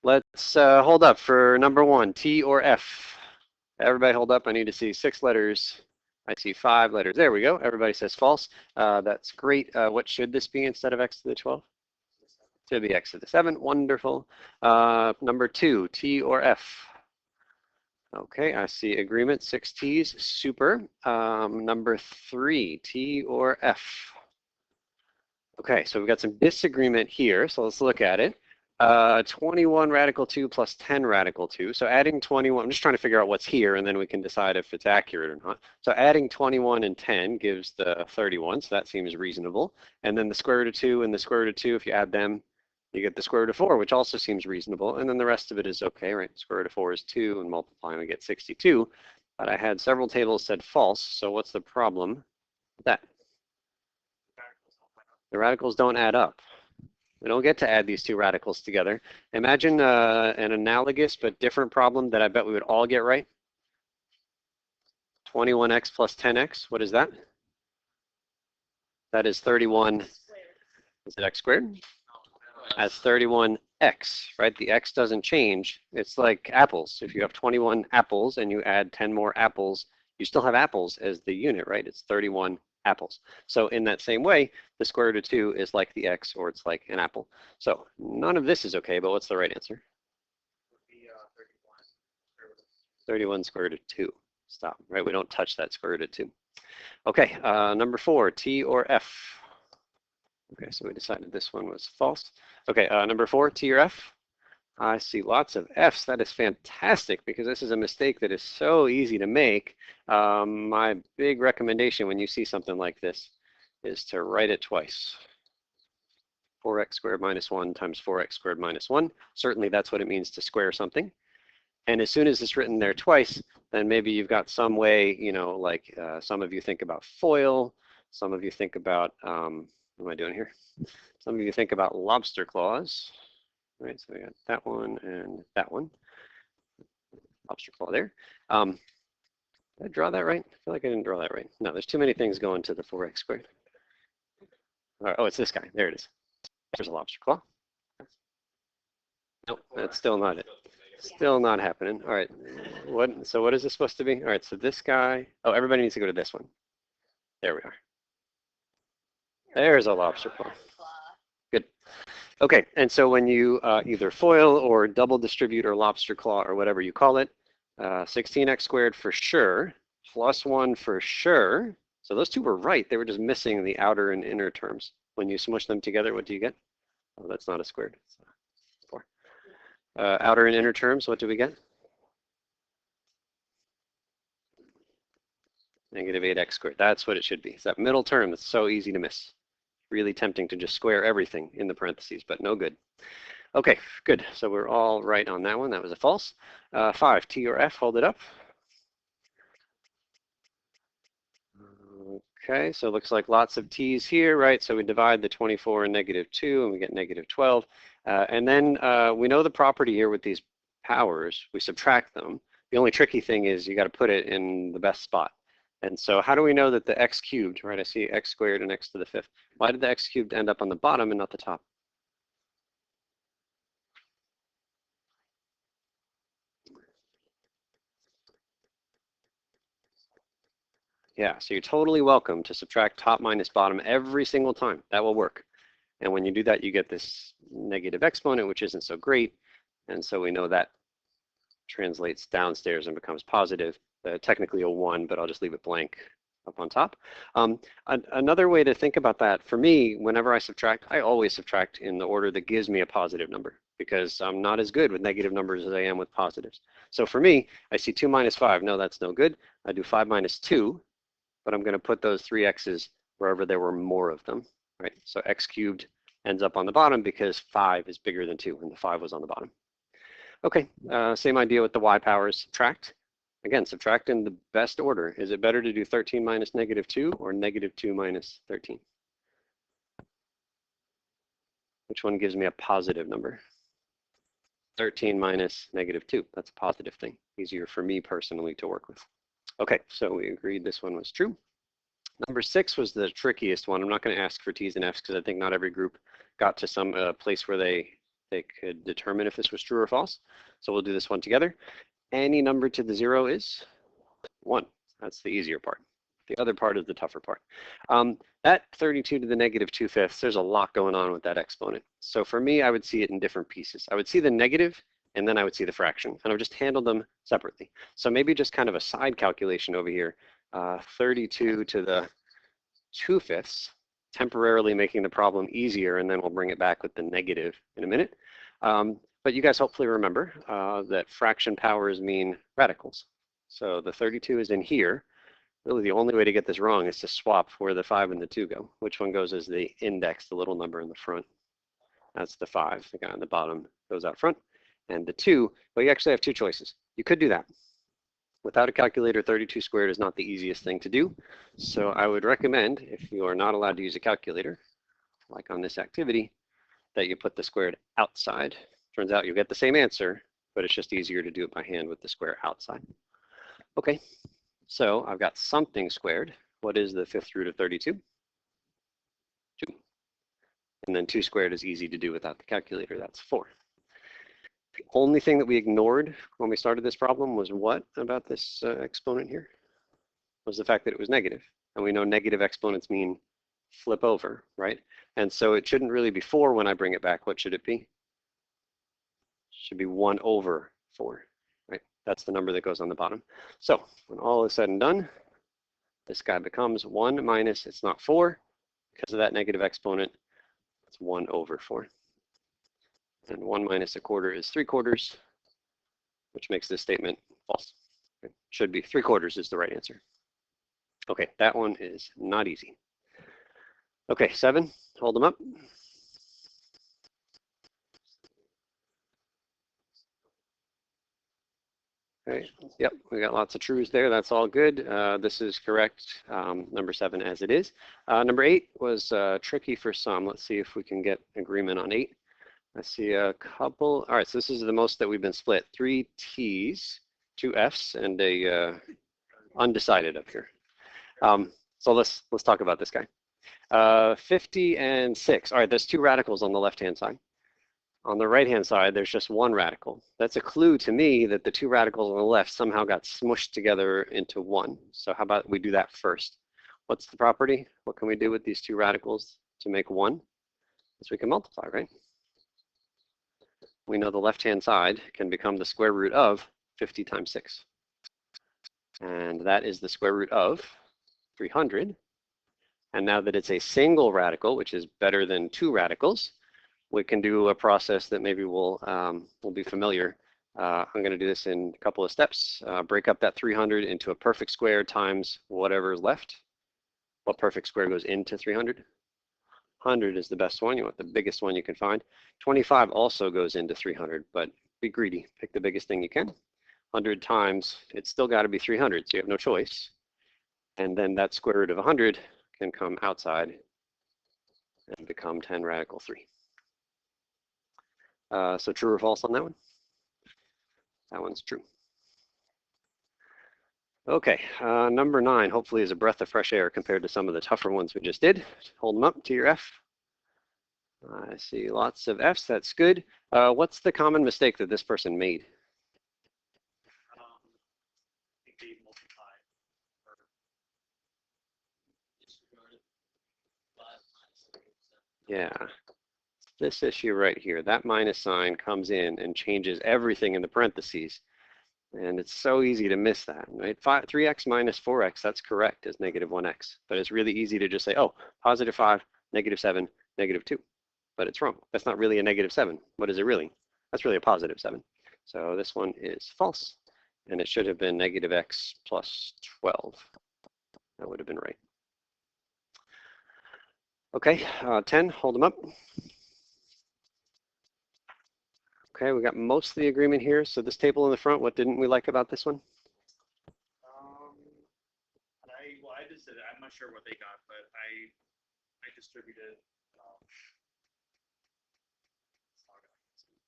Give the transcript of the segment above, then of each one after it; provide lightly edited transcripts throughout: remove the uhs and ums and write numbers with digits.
Let's hold up for number 1, T or F. Everybody hold up. I need to see 6 letters. I see 5 letters. There we go. Everybody says false. That's great. What should this be instead of x to the 12? To be x to the 7. Wonderful. Number 2, T or F. Okay, I see agreement. 6 T's. Super. Number 3, T or F. Okay, so we've got some disagreement here. So let's look at it. 21 radical 2 plus 10 radical 2. So adding 21, I'm just trying to figure out what's here, and then we can decide if it's accurate or not. So adding 21 and 10 gives the 31, so that seems reasonable. And then the square root of 2 and the square root of 2, if you add them, you get the square root of 4, which also seems reasonable. And then the rest of it is okay, right? Square root of 4 is 2, and multiplying we get 62. But I had several tables said false, so what's the problem with that? The radicals don't add up. We don't get to add these two radicals together. Imagine an analogous but different problem that I bet we would all get right. 21x plus 10x, what is that? That is 31, is it x squared? That's 31x, right? The x doesn't change. It's like apples. If you have 21 apples and you add 10 more apples, you still have apples as the unit, right? It's 31 apples. So in that same way, the square root of 2 is like the x, or it's like an apple. So none of this is okay, but what's the right answer? 31 square root of 2. Stop, right? We don't touch that square root of 2. Okay, number 4, T or F. Okay, so we decided this one was false. Okay, number 4, T or F. I see lots of F's. That is fantastic because this is a mistake that is so easy to make. My big recommendation when you see something like this is to write it twice. 4x squared minus 1 times 4x squared minus 1. Certainly that's what it means to square something. And as soon as it's written there twice, then maybe you've got some way, you know, like some of you think about FOIL, some of you think about, what am I doing here? Some of you think about lobster claws. Right, so we got that one and that one. Lobster claw there. Did I draw that right? I feel like I didn't draw that right. No, there's too many things going to the 4x squared. All right, oh, it's this guy. There it is. There's a lobster claw. Nope, that's still not it. Still not happening. All right, so what is this supposed to be? All right, so this guy, oh, everybody needs to go to this one. There we are. There's a lobster claw. Good. Okay, and so when you either FOIL or double distribute or lobster claw or whatever you call it, 16x squared for sure, plus 1 for sure. So those two were right. They were just missing the outer and inner terms. When you smush them together, what do you get? Oh, that's not a squared. It's 4. Outer and inner terms, what do we get? Negative 8x squared. That's what it should be. It's that middle term that's so easy to miss. Really tempting to just square everything in the parentheses, but no good. Okay, good. So we're all right on that one. That was a false. 5, T or F, hold it up. Okay, so it looks like lots of T's here, right? So we divide the 24 and negative 2, and we get negative 12. And then we know the property here with these powers. We subtract them. The only tricky thing is you got to put it in the best spot. And so how do we know that the x cubed, right? I see x squared and x to the 5th. Why did the x cubed end up on the bottom and not the top? Yeah, so you're totally welcome to subtract top minus bottom every single time. That will work. And when you do that, you get this negative exponent, which isn't so great. And so we know that translates downstairs and becomes positive. Technically a 1, but I'll just leave it blank up on top. Another way to think about that, for me, whenever I subtract, I always subtract in the order that gives me a positive number because I'm not as good with negative numbers as I am with positives. So for me, I see 2 minus 5. No, that's no good. I do 5 minus 2, but I'm going to put those 3 x's wherever there were more of them, right? So x cubed ends up on the bottom because 5 is bigger than 2, and the 5 was on the bottom. Okay, same idea with the y powers, subtract. Again, subtract in the best order. Is it better to do 13 minus negative 2 or negative 2 minus 13? Which one gives me a positive number? 13 minus negative 2. That's a positive thing. Easier for me personally to work with. Okay, so we agreed this one was true. Number 6 was the trickiest one. I'm not going to ask for T's and F's because I think not every group got to some place where they they could determine if this was true or false. So we'll do this one together. Any number to the 0 is 1. That's the easier part. The other part is the tougher part. That 32 to the negative 2/5, there's a lot going on with that exponent. So for me, I would see it in different pieces. I would see the negative, and then I would see the fraction, and I would just handle them separately. So maybe just kind of a side calculation over here. 32 to the 2/5, temporarily making the problem easier, and then we'll bring it back with the negative in a minute. But you guys hopefully remember that fraction powers mean radicals. So the 32 is in here. Really the only way to get this wrong is to swap where the 5 and the 2 go. Which one goes as the index, the little number in the front? That's the 5. The guy on the bottom goes out front. And the 2, well, you actually have two choices. You could do that. Without a calculator, 32 squared is not the easiest thing to do. So I would recommend, if you are not allowed to use a calculator, like on this activity, that you put the squared outside. Turns out you'll get the same answer, but it's just easier to do it by hand with the square outside. Okay, so I've got something squared. What is the 5th root of 32? 2. And then 2 squared is easy to do without the calculator. That's 4. The only thing that we ignored when we started this problem was what about this exponent here? Was the fact that it was negative. And we know negative exponents mean flip over, right? And so it shouldn't really be 4 when I bring it back. What should it be? It should be 1 over 4, right? That's the number that goes on the bottom. So when all is said and done, this guy becomes 1 minus, it's not 4, because of that negative exponent, it's 1 over 4. And 1 minus a quarter is 3/4, which makes this statement false. It should be 3/4 is the right answer. Okay, that one is not easy. Okay, 7, hold them up. Okay, yep, we got lots of trues there. That's all good. This is correct, number 7 as it is. Number 8 was tricky for some. Let's see if we can get agreement on 8. I see a couple. All right, so this is the most that we've been split. 3 T's, 2 F's, and a undecided up here. So let's talk about this guy. 50 and 6. All right, there's 2 radicals on the left-hand side. On the right-hand side, there's just 1 radical. That's a clue to me that the 2 radicals on the left somehow got smushed together into 1. So how about we do that first? What's the property? What can we do with these 2 radicals to make 1? So we can multiply, right? We know the left-hand side can become the square root of 50 times 6. And that is the square root of 300. And now that it's a single radical, which is better than 2 radicals, we can do a process that maybe will be familiar. I'm going to do this in a couple of steps. Break up that 300 into a perfect square times whatever is left. What perfect square goes into 300? 100 is the best one. You want the biggest one you can find. 25 also goes into 300, but be greedy. Pick the biggest thing you can. 100 times, it's still got to be 300, so you have no choice. And then that square root of 100 can come outside and become 10 radical 3. So true or false on that one? That one's true. Okay, number 9 hopefully is a breath of fresh air compared to some of the tougher ones we just did. Hold them up to your F. I see lots of F's, that's good. What's the common mistake that this person made? Yeah, this issue right here, that minus sign comes in and changes everything in the parentheses. And it's so easy to miss that, right? 3x minus 4x, that's correct, is negative 1x. But it's really easy to just say, oh, positive 5, negative 7, negative 2. But it's wrong. That's not really a negative 7. What is it really? That's really a positive 7. So this one is false. And it should have been negative x plus 12. That would have been right. Okay, 10, hold them up. Okay, we got most of the agreement here. So this table in the front, what didn't we like about this one? I just did it. I'm not sure what they got, but I distributed.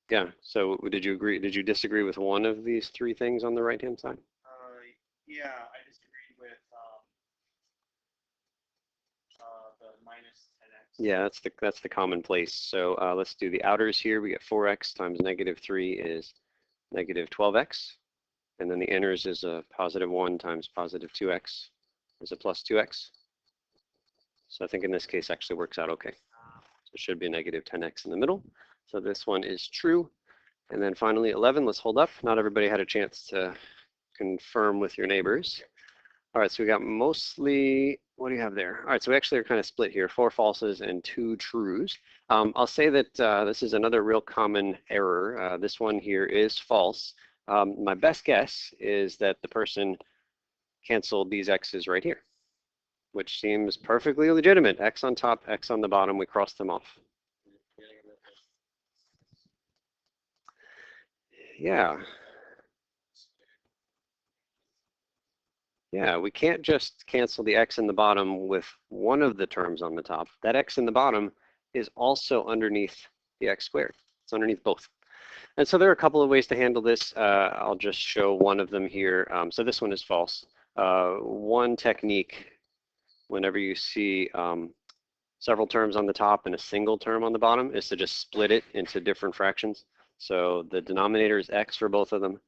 Yeah, so did you agree? Did you disagree with one of these 3 things on the right-hand side? Yeah, I disagreed with the minus 10x. Yeah, that's the commonplace. So let's do the outers here. We get 4x times -3 is -12x. And then the inners is a +1 times +2x is a +2x. So I think in this case actually works out okay. So it should be a -10x in the middle. So this one is true. And then finally 11, let's hold up. Not everybody had a chance to confirm with your neighbors. All right, so we got mostly, what do you have there? All right, so we actually are kind of split here, 4 falses and 2 trues. I'll say that this is another real common error. This one here is false. My best guess is that the person canceled these x's right here, which seems perfectly legitimate. X on top, X on the bottom, we crossed them off. Yeah. Yeah, we can't just cancel the x in the bottom with one of the terms on the top. That x in the bottom is also underneath the x squared. It's underneath both. And so there are a couple of ways to handle this. I'll just show one of them here. So this one is false. One technique, whenever you see several terms on the top and a single term on the bottom, is to just split it into different fractions. So the denominator is x for both of them,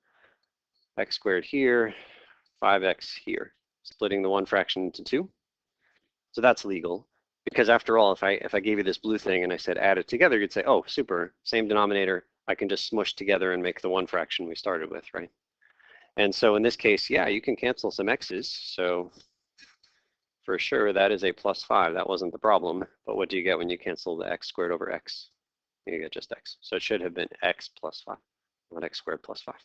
x squared here, 5x here, splitting the one fraction into 2. So that's legal, because after all, if I gave you this blue thing and I said add it together, you'd say, oh, super, same denominator, I can just smush together and make the one fraction we started with, right? And so in this case, yeah, you can cancel some x's. So for sure, that is a +5. That wasn't the problem. But what do you get when you cancel the x squared over x? You get just x. So it should have been x + 5, not x squared + 5.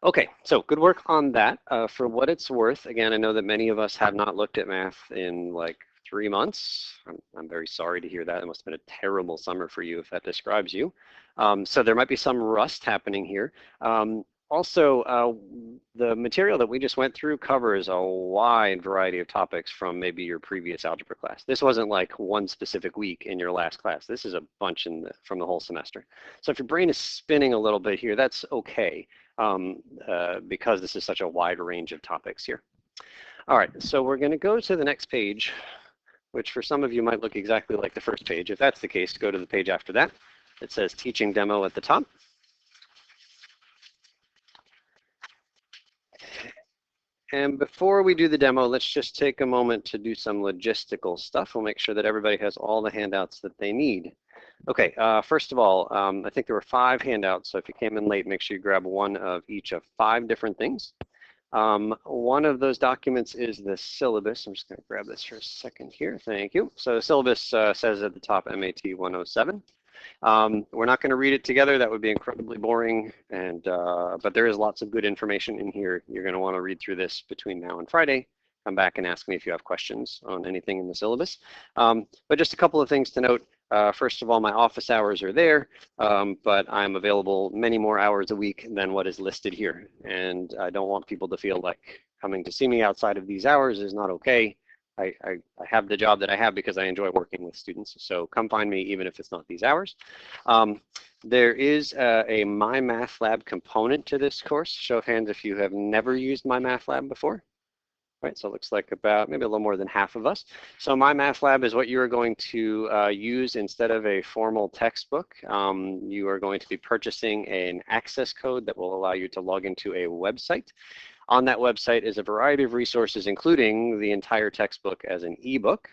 Okay, so good work on that. For what it's worth, again, I know that many of us have not looked at math in like 3 months. I'm very sorry to hear that. It must have been a terrible summer for you if that describes you. So there might be some rust happening here. Also, the material that we just went through covers a wide variety of topics from maybe your previous algebra class. This wasn't like one specific week in your last class. This is a bunch from the whole semester. So if your brain is spinning a little bit here, that's okay, because this is such a wide range of topics here. All right, so we're going to go to the next page, which for some of you might look exactly like the first page. If that's the case, go to the page after that. It says teaching demo at the top. And before we do the demo, let's just take a moment to do some logistical stuff. We'll make sure that everybody has all the handouts that they need. Okay, first of all, I think there were 5 handouts, so if you came in late, make sure you grab one of each of 5 different things. One of those documents is the syllabus. I'm just going to grab this for a second here. Thank you. So the syllabus says at the top MAT 107. We're not going to read it together. That would be incredibly boring. And but there is lots of good information in here. You're going to want to read through this between now and Friday. Come back and ask me if you have questions on anything in the syllabus. But just a couple of things to note. First of all, my office hours are there, but I'm available many more hours a week than what is listed here. And I don't want people to feel like coming to see me outside of these hours is not okay. I have the job that I have because I enjoy working with students. So come find me even if it's not these hours. There is a My Math Lab component to this course. Show of hands if you have never used My Math Lab before. Right, so it looks like about maybe a little more than half of us. So My Math Lab is what you are going to use instead of a formal textbook. You are going to be purchasing an access code that will allow you to log into a website. On that website is a variety of resources, including the entire textbook as an ebook.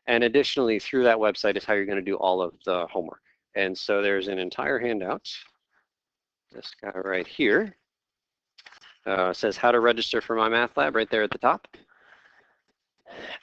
And additionally, through that website is how you're going to do all of the homework. And so there's an entire handout, this guy right here. Says how to register for My Math Lab right there at the top.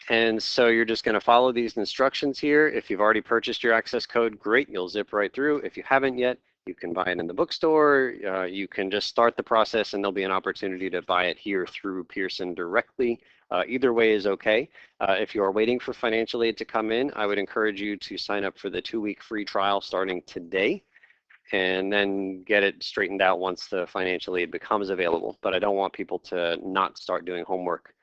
And so you're just going to follow these instructions here. If you've already purchased your access code, great, you'll zip right through. If you haven't yet, you can buy it in the bookstore. You can just start the process and there'll be an opportunity to buy it here through Pearson directly. Either way is okay. If you are waiting for financial aid to come in, I would encourage you to sign up for the 2-week free trial starting today, and then get it straightened out once the financial aid becomes available. But I don't want people to not start doing homework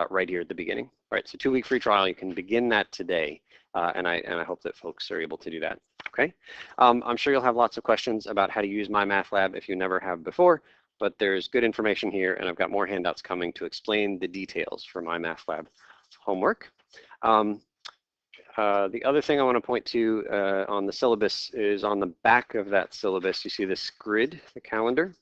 right here at the beginning. All right, so 2-week free trial, you can begin that today, and I hope that folks are able to do that, okay? I'm sure you'll have lots of questions about how to use My Math Lab if you never have before, but there's good information here, and I've got more handouts coming to explain the details for My Math Lab homework. The other thing I want to point to on the syllabus is on the back of that syllabus, you see this grid, the calendar.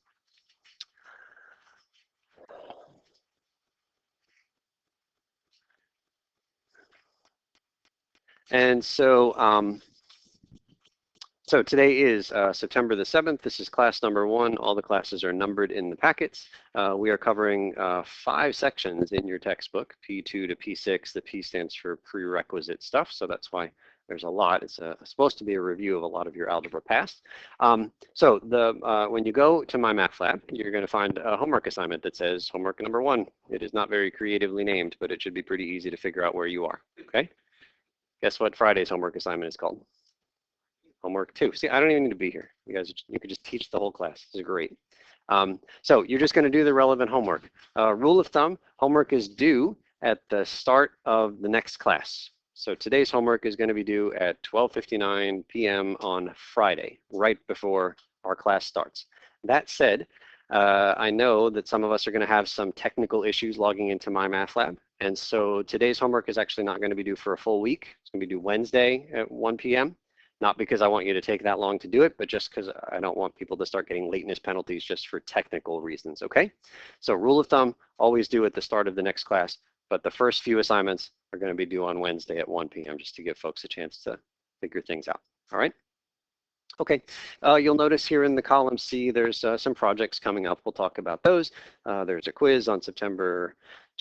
And so, so today is September the 7th. This is class number 1. All the classes are numbered in the packets. We are covering 5 sections in your textbook, P2 to P6. The P stands for prerequisite stuff, so that's why there's a lot. It's supposed to be a review of a lot of your algebra past. So when you go to My Math Lab, you're going to find a homework assignment that says homework number 1. It is not very creatively named, but it should be pretty easy to figure out where you are, okay? Guess what Friday's homework assignment is called? Homework 2. See, I don't even need to be here. You could just teach the whole class. This is great. So you're just going to do the relevant homework. Rule of thumb, homework is due at the start of the next class. So today's homework is going to be due at 12:59 p.m. on Friday, right before our class starts. That said, I know that some of us are going to have some technical issues logging into My Math Lab. And so today's homework is actually not going to be due for a full week. It's going to be due Wednesday at 1 p.m. Not because I want you to take that long to do it, but just because I don't want people to start getting lateness penalties just for technical reasons, okay? So rule of thumb, always due at the start of the next class, but the first few assignments are going to be due on Wednesday at 1 p.m. just to give folks a chance to figure things out, all right? Okay, you'll notice here in the column C, there's some projects coming up. We'll talk about those. There's a quiz on September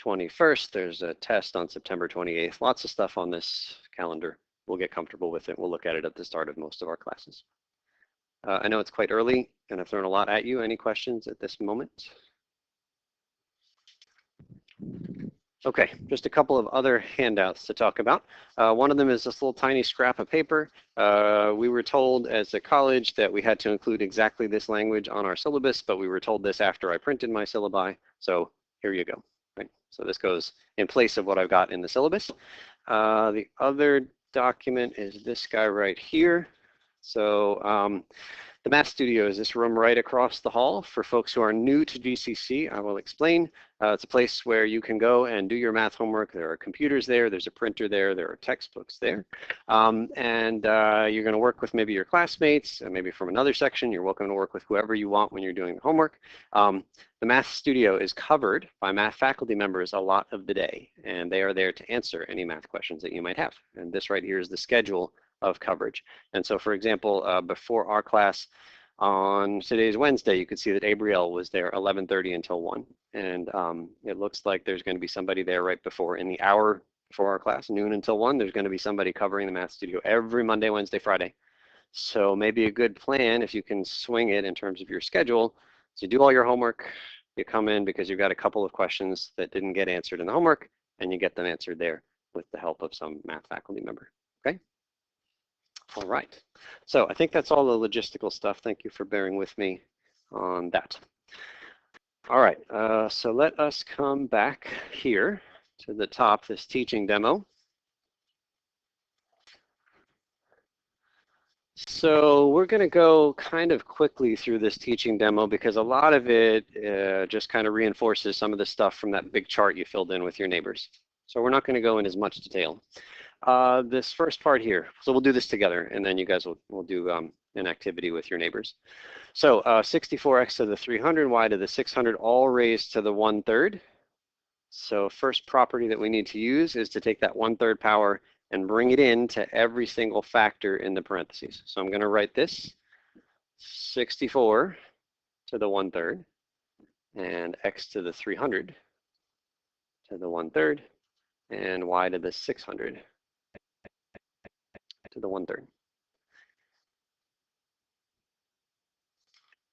21st. There's a test on September 28th. Lots of stuff on this calendar. We'll get comfortable with it. We'll look at it at the start of most of our classes. I know it's quite early and I've thrown a lot at you. Any questions at this moment? Okay, just a couple of other handouts to talk about. One of them is this little tiny scrap of paper. We were told as a college that we had to include exactly this language on our syllabus, but we were told this after I printed my syllabi. So here you go. Right? So this goes in place of what I've got in the syllabus. The other document is this guy right here. So the Math Studio is this room right across the hall. For folks who are new to GCC, I will explain. It's a place where you can go and do your math homework. There are computers there, there's a printer there, there are textbooks there. And you're gonna work with maybe your classmates, and maybe from another section. You're welcome to work with whoever you want when you're doing the homework. The Math Studio is covered by math faculty members a lot of the day, and they are there to answer any math questions that you might have. And this right here is the schedule of coverage. And so, for example, before our class on today's Wednesday, you could see that Abriel was there 11:30 until 1. And it looks like there's going to be somebody there right before, in the hour before our class, noon until 1, there's going to be somebody covering the Math Studio every Monday, Wednesday, Friday. So maybe a good plan, if you can swing it in terms of your schedule, is you do all your homework, you come in because you've got a couple of questions that didn't get answered in the homework, and you get them answered there with the help of some math faculty member, okay? All right, so I think that's all the logistical stuff. Thank you for bearing with me on that. All right, so let us come back here to the top, this teaching demo. So we're going to go kind of quickly through this teaching demo because a lot of it just kind of reinforces some of the stuff from that big chart you filled in with your neighbors. So we're not going to go in as much detail. This first part here, so we'll do this together and then you guys will do an activity with your neighbors. So 64x to the 300, y to the 600, all raised to the 1/3. So first property that we need to use is to take that 1/3 power and bring it into every single factor in the parentheses. So I'm going to write this 64 to the 1/3 and x to the 300 to the 1/3 and y to the 600 to the 1/3.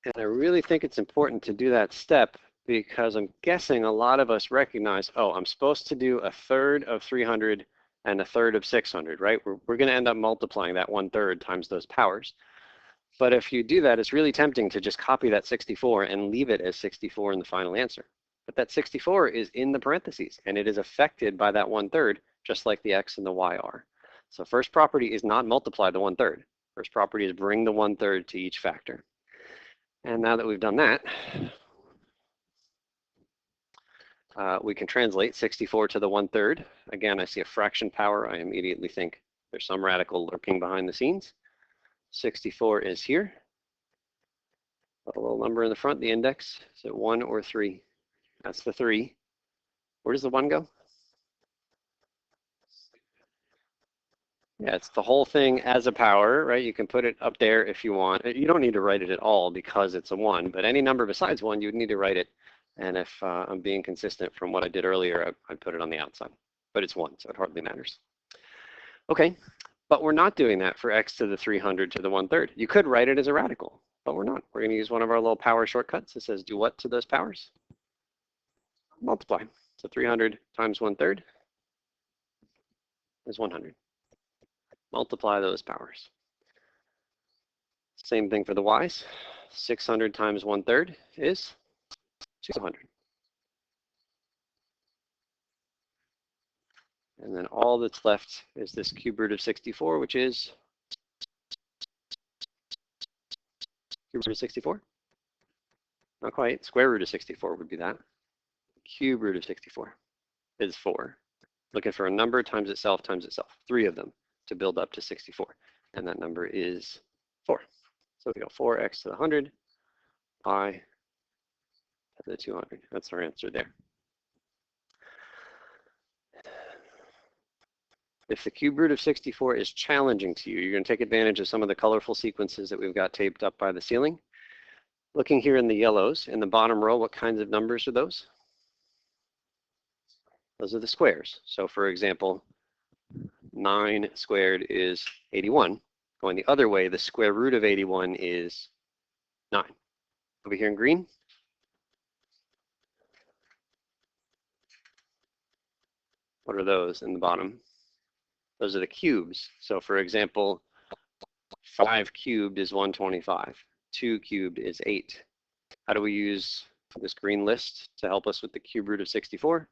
And I really think it's important to do that step because I'm guessing a lot of us recognize, oh, I'm supposed to do 1/3 of 300 and 1/3 of 600, right? We're going to end up multiplying that 1/3 times those powers. But if you do that, it's really tempting to just copy that 64 and leave it as 64 in the final answer. But that 64 is in the parentheses, and it is affected by that 1/3, just like the x and the y are. So first property is not multiply the 1/3. First property is bring the 1/3 to each factor. And now that we've done that, we can translate 64 to the 1/3. Again, I see a fraction power. I immediately think There's some radical lurking behind the scenes. 64 is here. A little number in the front, the index. Is it 1 or 3? That's the 3. Where does the 1 go? Yeah, it's the whole thing as a power, right? You can put it up there if you want. You don't need to write it at all because it's a 1, but any number besides 1, you would need to write it. And if I'm being consistent from what I did earlier, I'd put it on the outside. But it's 1, so it hardly matters. Okay, but we're not doing that for x to the 300 to the 1/3. You could write it as a radical, but we're not. We're going to use one of our little power shortcuts. It says do what to those powers? Multiply. So 300 times 1/3 is 100. Multiply those powers. Same thing for the y's. 600 times 1/3 is 200. And then all that's left is this cube root of 64, which is cube root of 64? Not quite. Square root of 64 would be that. Cube root of 64 is 4. Looking for a number times itself, 3 of them to build up to 64. And that number is 4. So we go 4x to the 100, I to the 200. That's our answer there. If the cube root of 64 is challenging to you, you're going to take advantage of some of the colorful sequences that we've got taped up by the ceiling. Looking here in the yellows, in the bottom row, what kinds of numbers are those? Those are the squares. So for example, 9 squared is 81. Going the other way, the square root of 81 is 9. Over here in green, what are those in the bottom? Those are the cubes. So for example, 5 cubed is 125. 2 cubed is 8. How do we use this green list to help us with the cube root of 64?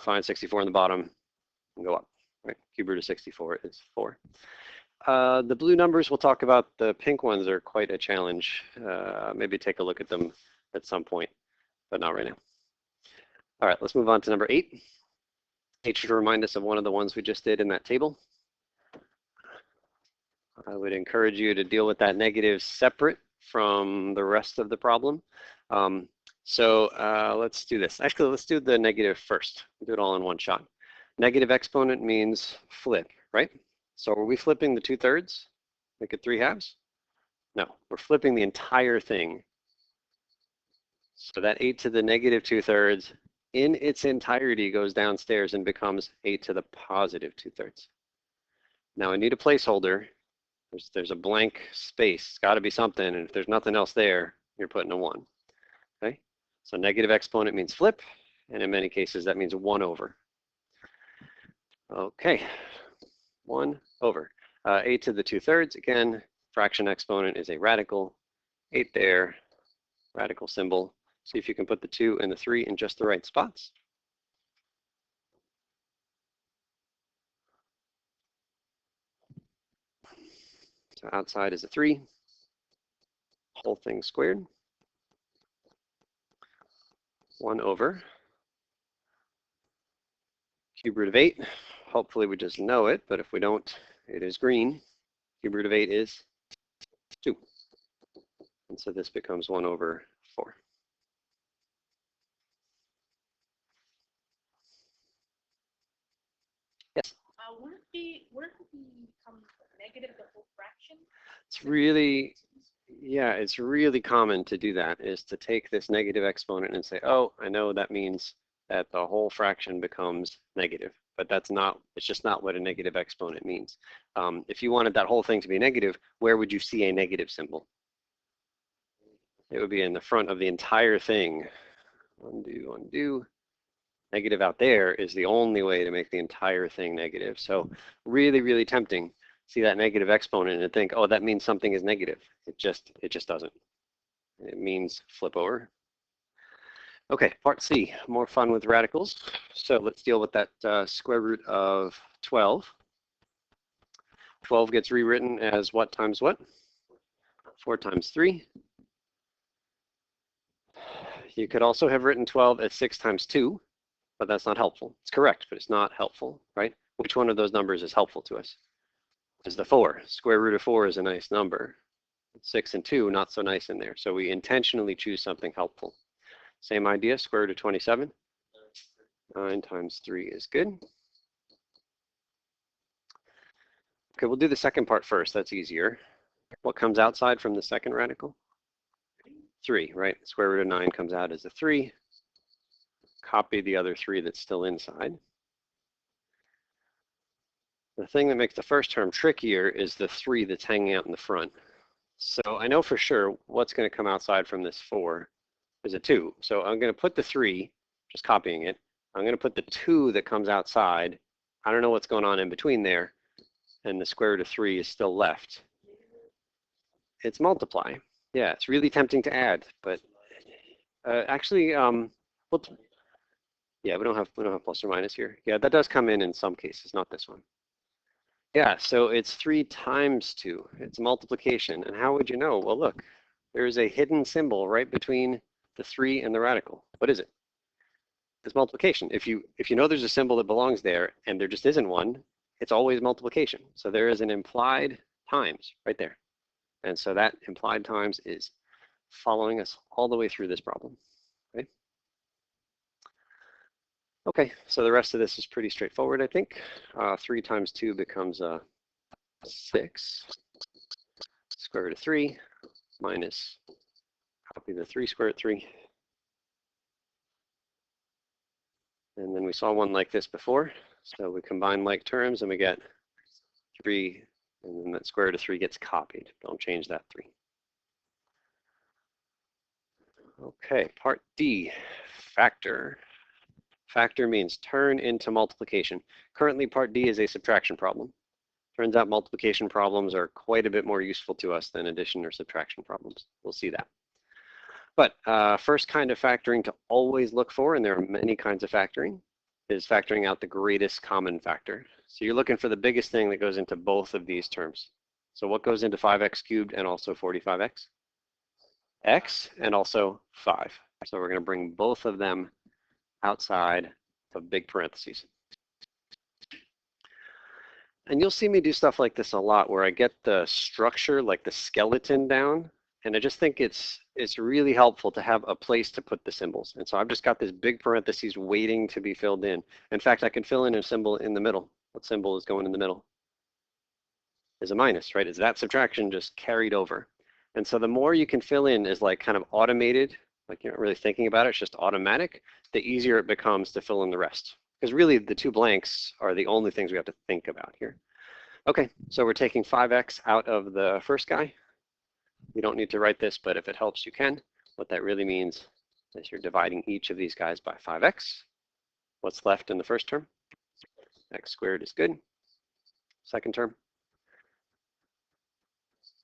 Find 64 in the bottom and go up. Right? Cube root of 64 is 4. The blue numbers we'll talk about. The pink ones are quite a challenge. Maybe take a look at them at some point, but not right now. All right, let's move on to number 8. 8 should remind us of one of the ones we just did in that table. I would encourage you to deal with that negative separate from the rest of the problem. Let's do this. Actually, let's do the negative first. We'll do it all in one shot. Negative exponent means flip, right? So are we flipping the 2/3? Make it 3/2? No, we're flipping the entire thing. So that 8 to the negative 2/3 in its entirety goes downstairs and becomes 8 to the positive 2/3. Now I need a placeholder. There's a blank space. It's got to be something, and if there's nothing else there, you're putting a 1. Okay? So negative exponent means flip, and in many cases that means 1 over. Okay, 1 over. 8 to the 2/3, again, fraction exponent is a radical. 8 there, radical symbol. See if you can put the 2 and the 3 in just the right spots. So outside is a 3, whole thing squared. 1 over cube root of 8. Hopefully we just know it, but if we don't, it is green. Cube root of 8 is 2. And so this becomes 1 over 4. Yes? Wouldn't it become negative the whole fraction? It's really, yeah, it's really common to do that, is to take this negative exponent and say, oh, I know that means that the whole fraction becomes negative, but that's not, it's just not what a negative exponent means. If you wanted that whole thing to be negative, where would you see a negative symbol? It would be in the front of the entire thing. Undo, undo. Negative out there is the only way to make the entire thing negative. So really, really tempting. See that negative exponent and think, oh, that means something is negative. It just doesn't. It means flip over. Okay, part C, more fun with radicals. So let's deal with that square root of 12. 12 gets rewritten as what times what? 4 times 3. You could also have written 12 as 6 times 2, but that's not helpful. It's correct, but it's not helpful, right? Which one of those numbers is helpful to us? Is the 4. Square root of 4 is a nice number. 6 and 2, not so nice in there. So we intentionally choose something helpful. Same idea, square root of 27. 9 times 3 is good. Okay, we'll do the second part first. That's easier. What comes outside from the second radical? 3, right? Square root of 9 comes out as a 3. Copy the other 3 that's still inside. The thing that makes the first term trickier is the 3 that's hanging out in the front. So I know for sure what's going to come outside from this 4 is a 2. So I'm going to put the 3, just copying it. I'm going to put the 2 that comes outside. I don't know what's going on in between there. And the square root of 3 is still left. It's multiply. Yeah, it's really tempting to add, but actually, yeah, we don't have plus or minus here. Yeah, that does come in some cases, not this one. Yeah, so it's 3 times 2. It's multiplication. And how would you know? Well, look, there's a hidden symbol right between the 3 and the radical. What is it? It's multiplication. If you know there's a symbol that belongs there and there just isn't one, it's always multiplication. So there is an implied times right there. And so that implied times is following us all the way through this problem. Okay, okay, so the rest of this is pretty straightforward, I think. 3 times 2 becomes 6. Square root of 3 minus, copy the 3 square root 3. And then we saw one like this before. So we combine like terms and we get 3, and then that square root of 3 gets copied. Don't change that 3. Okay, part D, factor. Factor means turn into multiplication. Currently, part D is a subtraction problem. Turns out multiplication problems are quite a bit more useful to us than addition or subtraction problems. We'll see that. But first kind of factoring to always look for, and there are many kinds of factoring, is factoring out the greatest common factor. So you're looking for the biggest thing that goes into both of these terms. So what goes into 5x cubed and also 45x? X and also 5. So we're going to bring both of them outside of big parentheses. And you'll see me do stuff like this a lot where I get the structure, like the skeleton down, and I just think it's really helpful to have a place to put the symbols. And so I've just got this big parentheses waiting to be filled in. In fact, I can fill in a symbol in the middle. What symbol is going in the middle? Is a minus, right? Is that subtraction just carried over? And so the more you can fill in is like kind of automated, like you're not really thinking about it, it's just automatic, the easier it becomes to fill in the rest. Because really the 2 blanks are the only things we have to think about here. Okay, so we're taking 5x out of the first guy. You don't need to write this, but if it helps, you can. What that really means is you're dividing each of these guys by 5x. What's left in the first term? X squared is good. Second term?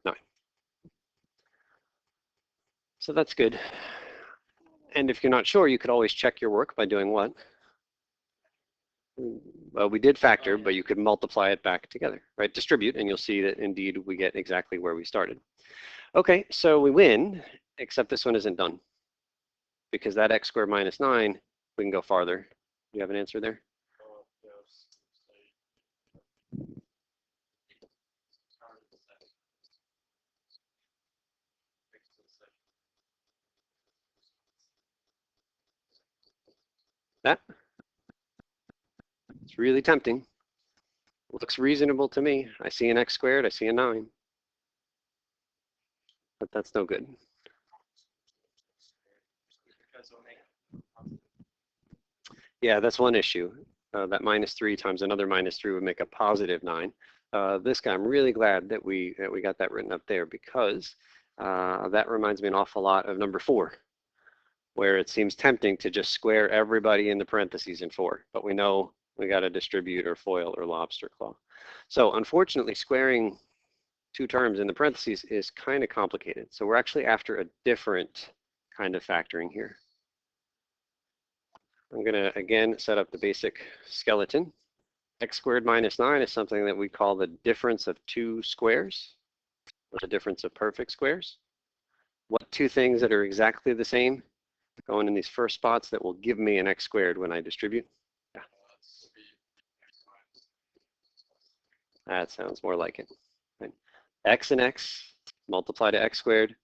9. So that's good. And if you're not sure, you could always check your work by doing what? Well, we did factor, but you could multiply it back together, right? Distribute, and you'll see that indeed we get exactly where we started. Okay, so we win, except this one isn't done. Because that x squared minus 9, we can go farther. Do you have an answer there? That? It's really tempting. Looks reasonable to me. I see an x squared, I see a 9. But that's no good. Yeah, that's one issue. That minus 3 times another minus 3 would make a positive 9. This guy, I'm really glad that we got that written up there because that reminds me an awful lot of number 4, where it seems tempting to just square everybody in the parentheses in 4, but we know we got to distribute or FOIL or lobster claw. So unfortunately, squaring 2 terms in the parentheses is kind of complicated. So we're actually after a different kind of factoring here. I'm going to, again, set up the basic skeleton. X squared minus 9 is something that we call the difference of 2 squares, or the difference of perfect squares. What 2 things that are exactly the same going in these first spots that will give me an x squared when I distribute? Yeah. That sounds more like it. Right? X and x multiply to x squared.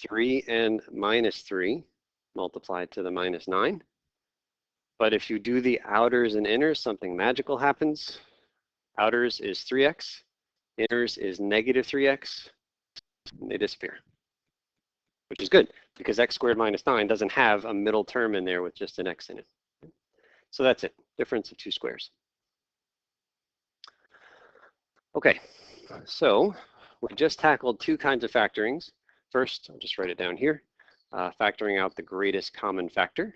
3 and minus 3 multiplied to the minus 9. But if you do the outers and inners, something magical happens. Outers is 3x, inners is negative 3x, and they disappear, which is good because x squared minus 9 doesn't have a middle term in there with just an x in it. So that's it, difference of two squares. Okay, so we just tackled two kinds of factorings. First, I'll just write it down here, factoring out the greatest common factor.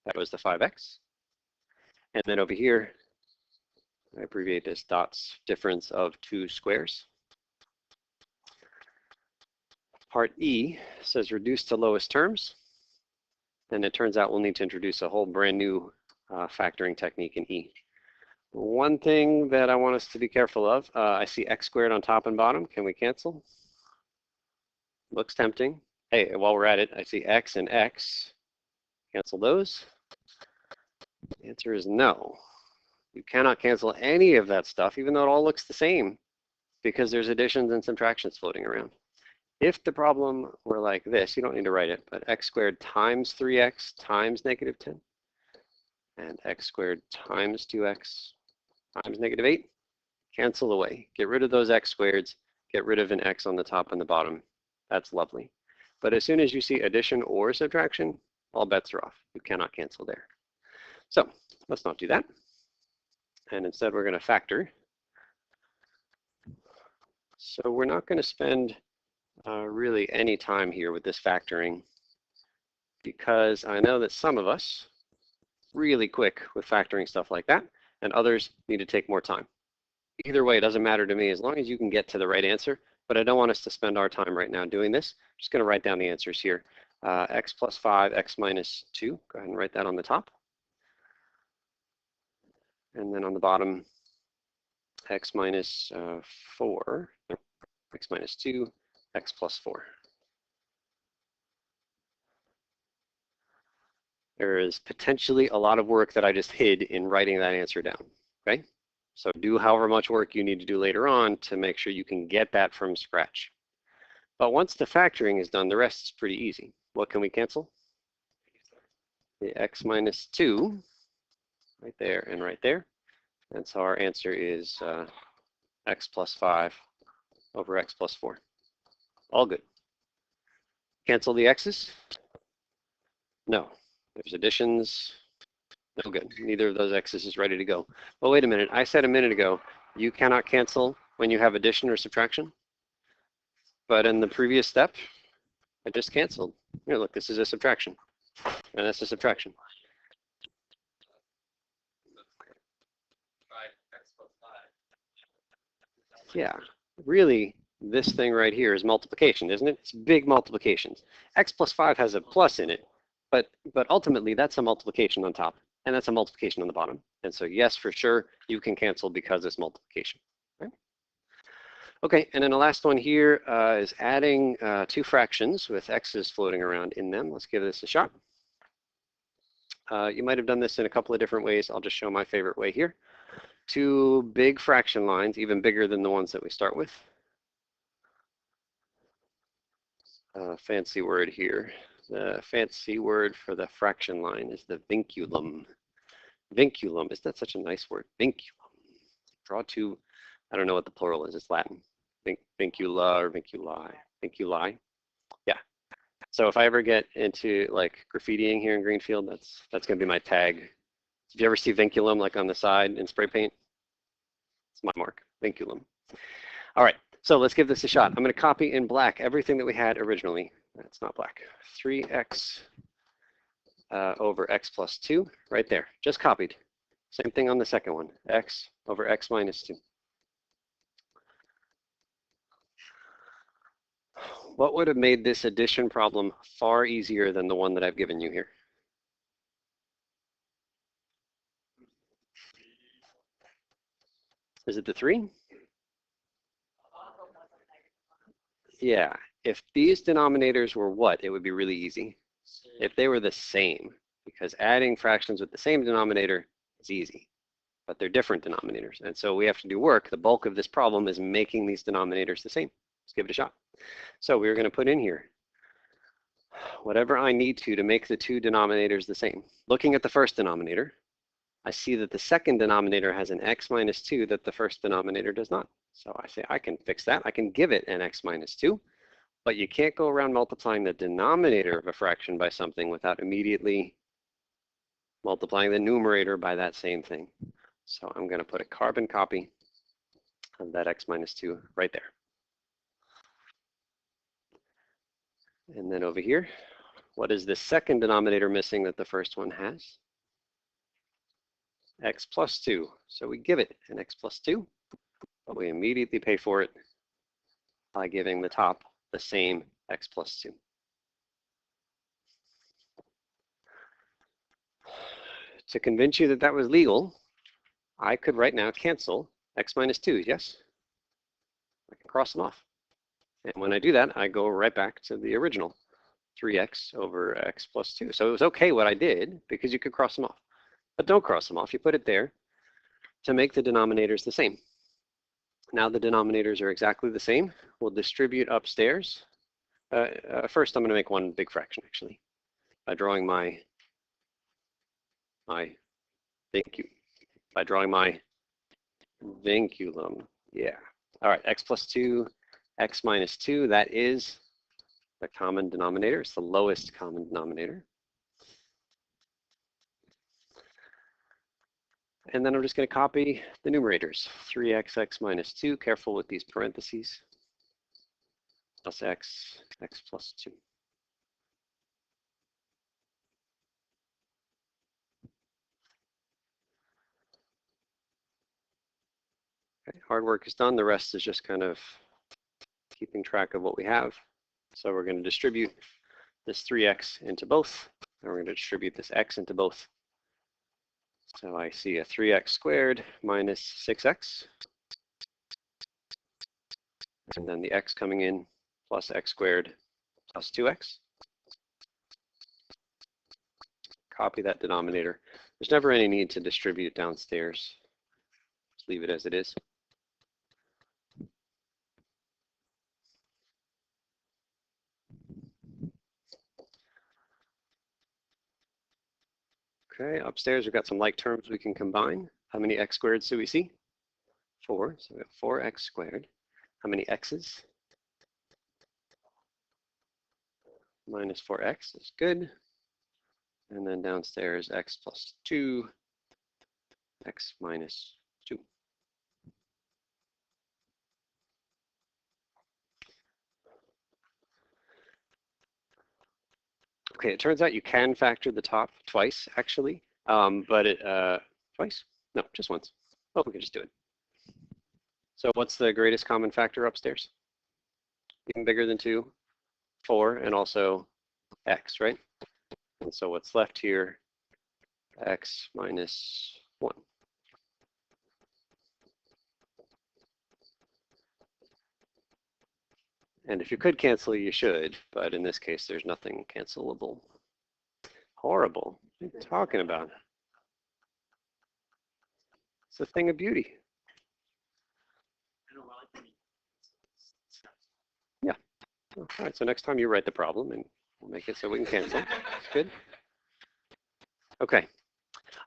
That was the 5x. And then over here, I abbreviate this dots difference of two squares. Part E says reduce to lowest terms. And it turns out we'll need to introduce a whole brand new factoring technique in E. One thing that I want us to be careful of, I see x squared on top and bottom. Can we cancel? Looks tempting. Hey, while we're at it, I see x and x. Cancel those. The answer is no. You cannot cancel any of that stuff, even though it all looks the same, because there's additions and subtractions floating around. If the problem were like this, you don't need to write it, but x squared times 3x times negative 10, and x squared times 2x times negative 8, cancel away. Get rid of those x squareds, get rid of an x on the top and the bottom. That's lovely. But as soon as you see addition or subtraction, all bets are off. You cannot cancel there. So let's not do that. And instead we're going to factor. So we're not going to spend really any time here with this factoring, because I know that some of us really quick with factoring stuff like that, and others need to take more time. Either way, it doesn't matter to me as long as you can get to the right answer, but I don't want us to spend our time right now doing this. I'm just going to write down the answers here. X plus 5, x minus 2. Go ahead and write that on the top. And then on the bottom, x minus 4, x minus 2, x plus 4. There is potentially a lot of work that I just hid in writing that answer down, okay? So do however much work you need to do later on to make sure you can get that from scratch. But once the factoring is done, the rest is pretty easy. What can we cancel? The x minus 2, right there and right there. And so our answer is x plus 5 over x plus 4. All good. Cancel the x's? No. There's additions. No good. Neither of those x's is ready to go. Well, wait a minute. I said a minute ago, you cannot cancel when you have addition or subtraction. But in the previous step, I just canceled. Here, look, this is a subtraction. And that's a subtraction. Yeah, really, this thing right here is multiplication, isn't it? It's big multiplications. X plus 5 has a plus in it, but ultimately that's a multiplication on top, and that's a multiplication on the bottom. And so yes, for sure, you can cancel because it's multiplication. Right? Okay, and then the last one here is adding two fractions with x's floating around in them. Let's give this a shot. You might have done this in a couple of different ways. I'll just show my favorite way here. Two big fraction lines, even bigger than the ones that we start with. Fancy word here. The fancy word for the fraction line is the vinculum. Vinculum, isn't that such a nice word? Vinculum. Draw two, I don't know what the plural is, it's Latin. Vincula or vinculi. Vinculi. Yeah. So if I ever get into like graffitiing here in Greenfield, that's gonna be my tag. If you ever see vinculum like on the side in spray paint, it's my mark, vinculum. All right, so let's give this a shot. I'm going to copy in black everything that we had originally. That's not black. 3x over x plus 2, right there, just copied. Same thing on the second one, x over x minus 2. What would have made this addition problem far easier than the one that I've given you here? Is it the 3? Yeah, if these denominators were what, it would be really easy. If they were the same, because adding fractions with the same denominator is easy. but they're different denominators. And so we have to do work. The bulk of this problem is making these denominators the same. Let's give it a shot. So we're going to put in here whatever I need to make the two denominators the same. Looking at the first denominator, I see that the second denominator has an x minus 2 that the first denominator does not. So I say I can fix that. I can give it an x minus 2, but you can't go around multiplying the denominator of a fraction by something without immediately multiplying the numerator by that same thing. So I'm going to put a carbon copy of that x minus 2 right there. And then over here, what is the second denominator missing that the first one has? X plus 2. So we give it an x plus 2, but we immediately pay for it by giving the top the same x plus 2. To convince you that that was legal, I could right now cancel x minus 2, yes? I can cross them off. And when I do that, I go right back to the original 3x over x plus 2. So it was okay what I did because you could cross them off. But don't cross them off. You put it there to make the denominators the same. Now the denominators are exactly the same. We'll distribute upstairs. First, I'm going to make one big fraction, actually, by drawing my vinculum. Yeah. All right, x plus 2, x minus 2, that is the common denominator. It's the lowest common denominator. And then I'm just going to copy the numerators. 3x, x minus 2, careful with these parentheses, plus x, x plus 2. Okay, hard work is done. The rest is just kind of keeping track of what we have. So we're going to distribute this 3x into both, and we're going to distribute this x into both. So I see a 3x squared minus 6x, and then the x coming in plus x squared plus 2x. Copy that denominator. There's never any need to distribute downstairs. Just leave it as it is. Okay, upstairs we've got some like terms we can combine. How many x squareds do we see? 4, so we have 4x squared. How many x's? Minus 4x is good. And then downstairs, x plus 2, x minus 2. Okay, it turns out you can factor the top twice, actually, but twice? No, just once. Oh, we can just do it. So what's the greatest common factor upstairs? Even bigger than 2, 4, and also x, right? And so what's left here, x minus 1. And if you could cancel, you should, but in this case, there's nothing cancelable. Horrible. What are you talking about? It's a thing of beauty. Yeah. All right, so next time you write the problem, and we'll make it so we can cancel. That's good. Okay.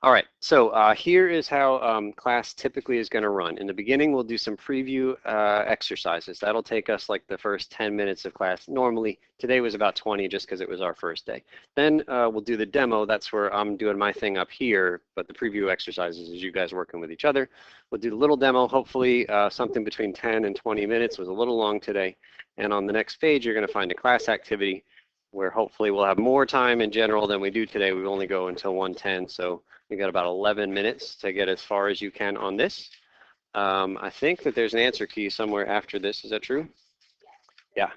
All right, so here is how class typically is going to run. In the beginning, we'll do some preview exercises. That'll take us like the first 10 minutes of class. Normally, today was about 20 just because it was our first day. Then we'll do the demo. That's where I'm doing my thing up here, but the preview exercises is you guys working with each other. We'll do the little demo, hopefully something between 10 and 20 minutes. It was a little long today. And on the next page, you're going to find a class activity where hopefully we'll have more time in general than we do today. We only go until 1:10, so we got about 11 minutes to get as far as you can on this. I think that there's an answer key somewhere after this. Is that true? Yeah.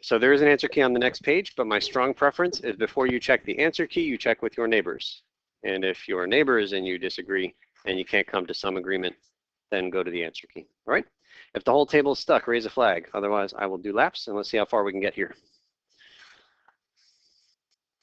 So there is an answer key on the next page, but my strong preference is before you check the answer key, you check with your neighbors. And if your neighbors and you disagree and you can't come to some agreement, then go to the answer key. All right? If the whole table is stuck, raise a flag. Otherwise, I will do laps, and let's see how far we can get here.